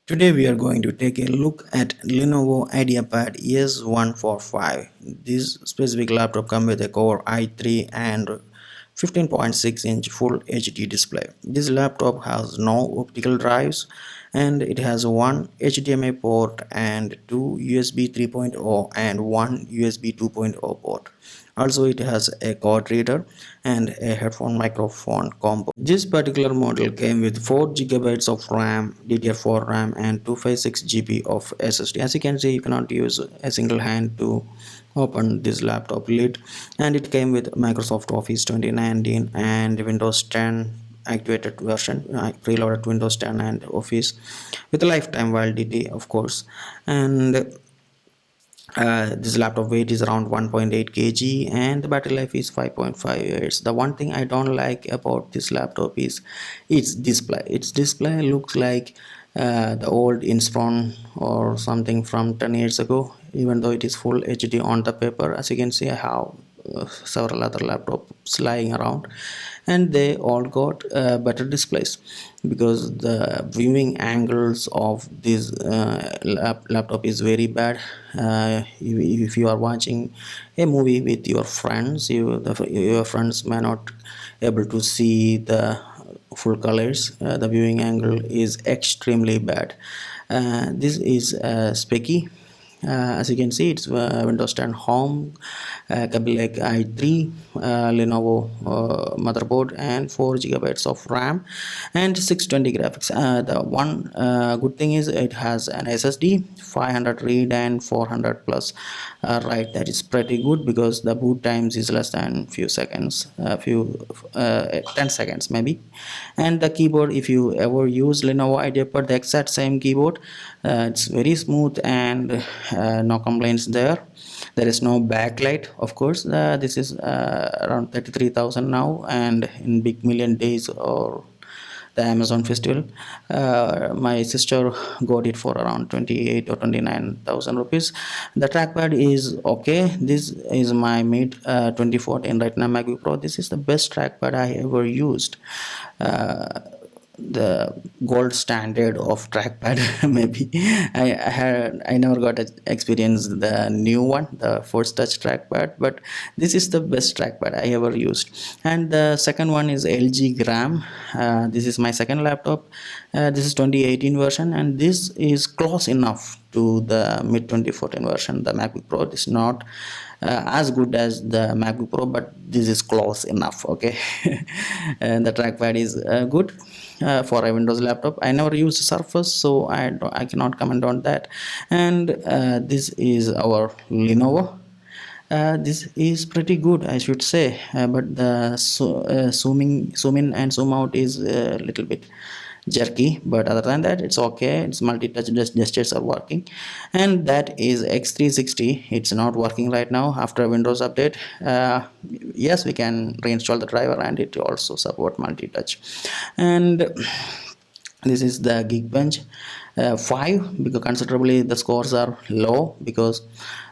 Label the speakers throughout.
Speaker 1: Today we are going to take a look at Lenovo Ideapad S145. This specific laptop comes with a Core i3 and 15.6-inch Full HD display. This laptop has no optical drives and it has one HDMI port and two USB 3.0 and one USB 2.0 port. Also, it has a card reader and a headphone microphone combo. This particular model came with 4 gigabytes of RAM, DDR4 RAM, and 256 GB of SSD. As you can see, you cannot use a single hand to open this laptop lid, and it came with Microsoft Office 2019 and Windows 10 activated version, preloaded Windows 10 and Office with a lifetime validity, of course. And this laptop weight is around 1.8 kg and the battery life is 5.5 years. The one thing I don't like about this laptop is its display looks like the old Inspiron or something from 10 years ago, even though it is full HD on the paper. As you can see, I have several other laptops lying around and they all got better displays, because the viewing angles of this laptop is very bad. If you are watching a movie with your friends, your friends may not able to see the full colors. The viewing angle is extremely bad. This is specky. As you can see, it's Windows 10 Home, Kaby Lake i3, Lenovo motherboard, and 4 gigabytes of RAM, and 620 graphics. The one good thing is it has an SSD, 500 read and 400 plus write. That is pretty good because the boot times is less than few seconds, 10 seconds maybe. And the keyboard, if you ever use Lenovo Ideapad, the exact same keyboard, it's very smooth and no complaints there. There is no backlight, of course. This is around 33,000 now, and in big million days or the Amazon festival, my sister got it for around 28 or 29,000 rupees. The trackpad is okay. This is my mid 2014 Retina Macbook Pro. This is the best trackpad I ever used. The gold standard of trackpad. Maybe I never got to experience the new one, the Force Touch trackpad, but this is the best trackpad I ever used. And the second one is LG Gram. This is my second laptop. This is 2018 version, and this is close enough to the mid 2014 version. The Macbook Pro is not as good as the Macbook Pro, but this is close enough. Okay. And the trackpad is good for a Windows laptop. I never used Surface, so I cannot comment on that. And this is our Lenovo. This is pretty good, I should say, but the zoom in and zoom out is a little bit jerky, but other than that it's okay. It's multi-touch gestures are working. And that is X360. It's not working right now after a Windows update. Yes, we can reinstall the driver and it also support multi-touch. And this is the Geekbench 5, because considerably the scores are low, because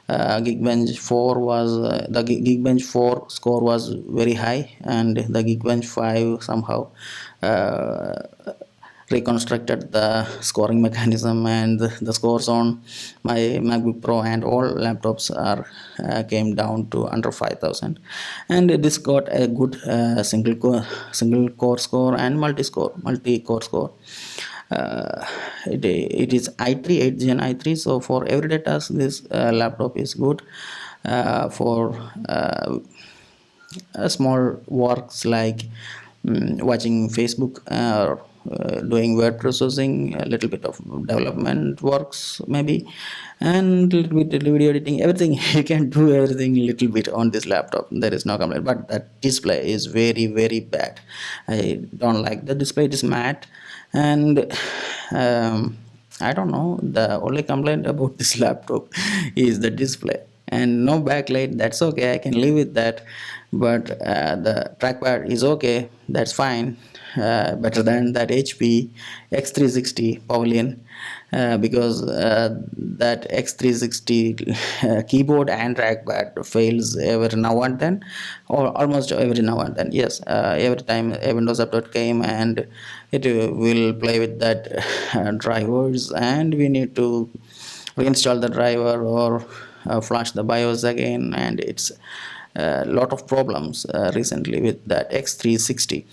Speaker 1: Geekbench 4 was the Geekbench 4 score was very high, and the Geekbench 5 somehow reconstructed the scoring mechanism, and the scores on my MacBook Pro and all laptops are came down to under 5,000. And this got a good single core score and multi-core score. It is i3 8 gen i3, so for everyday tasks this laptop is good. For small works like watching Facebook or doing word processing, a little bit of development works maybe, and a little bit video editing, everything. You can do everything little bit on this laptop. There is no complaint, but that display is very very bad. I don't like the display. It is matte, and I don't know, the only complaint about this laptop is the display and no backlight. That's okay, I can live with that. But the trackpad is okay, that's fine. Better than that HP X360 Pavilion. because that X360 keyboard and trackpad fails every now and then, or almost every now and then. Yes, every time a Windows update came, and it will play with that drivers, and we need to reinstall the driver or flash the BIOS again, and it's a lot of problems recently with that X360.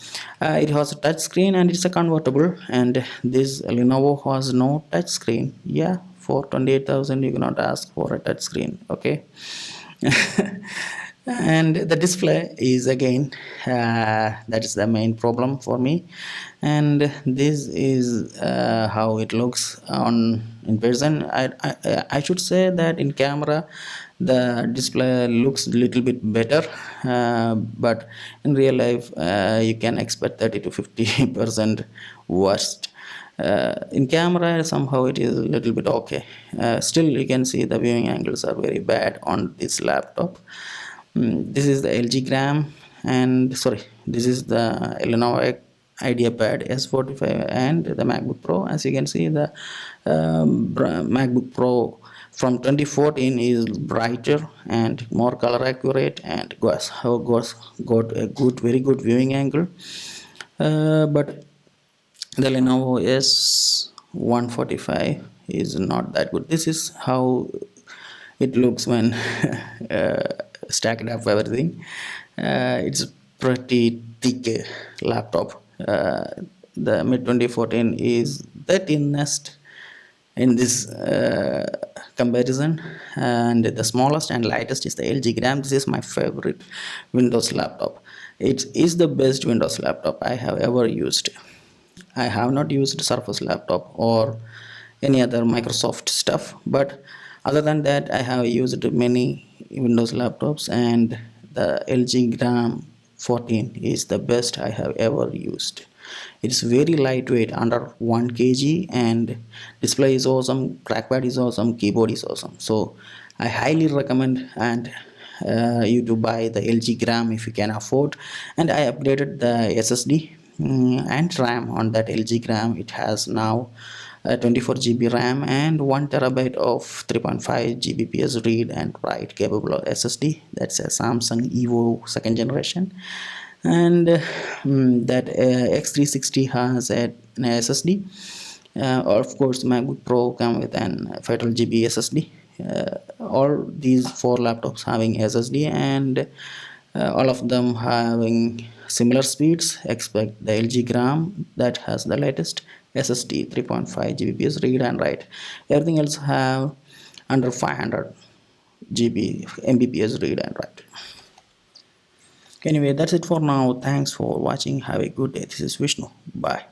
Speaker 1: It has a touch screen and it's a convertible, and this Lenovo has no touch screen. Yeah, for 28,000 you cannot ask for a touch screen. Okay. And the display is again that is the main problem for me, and this is how it looks on in person. I should say that in camera the display looks a little bit better, but in real life you can expect 30 to 50% worst. In camera somehow it is a little bit okay. Still you can see the viewing angles are very bad on this laptop. This is the LG gram, and sorry, this is the Lenovo Ideapad S145 and the MacBook Pro. As you can see, the MacBook Pro from 2014 is brighter and more color accurate, and got a very good viewing angle. But the Lenovo S145 is not that good. This is how it looks when stacked up everything. It's pretty thick laptop. The mid 2014 is the thinnest in this comparison, and the smallest and lightest is the LG gram. This is my favorite Windows laptop. It is the best Windows laptop I have ever used. I have not used Surface laptop or any other Microsoft stuff, but other than that, I have used many Windows laptops, and the LG Gram 14 is the best I have ever used. It's very lightweight, under 1 kg, and display is awesome, trackpad is awesome, keyboard is awesome. So I highly recommend and you to buy the LG Gram if you can afford. And I upgraded the SSD and RAM on that LG Gram. It has now 24 GB RAM and 1 terabyte of 3.5 Gbps read and write capable of SSD. That's a Samsung Evo second generation, and that X360 has an SSD. Of course, MacBook Pro come with an 512 GB SSD. All these four laptops having SSD, and all of them having similar speeds except the LG Gram that has the latest SSD 3.5 Gbps read and write. Everything else have under 500 GB Mbps read and write. Anyway, that's it for now. Thanks for watching. Have a good day. This is Vishnu. Bye.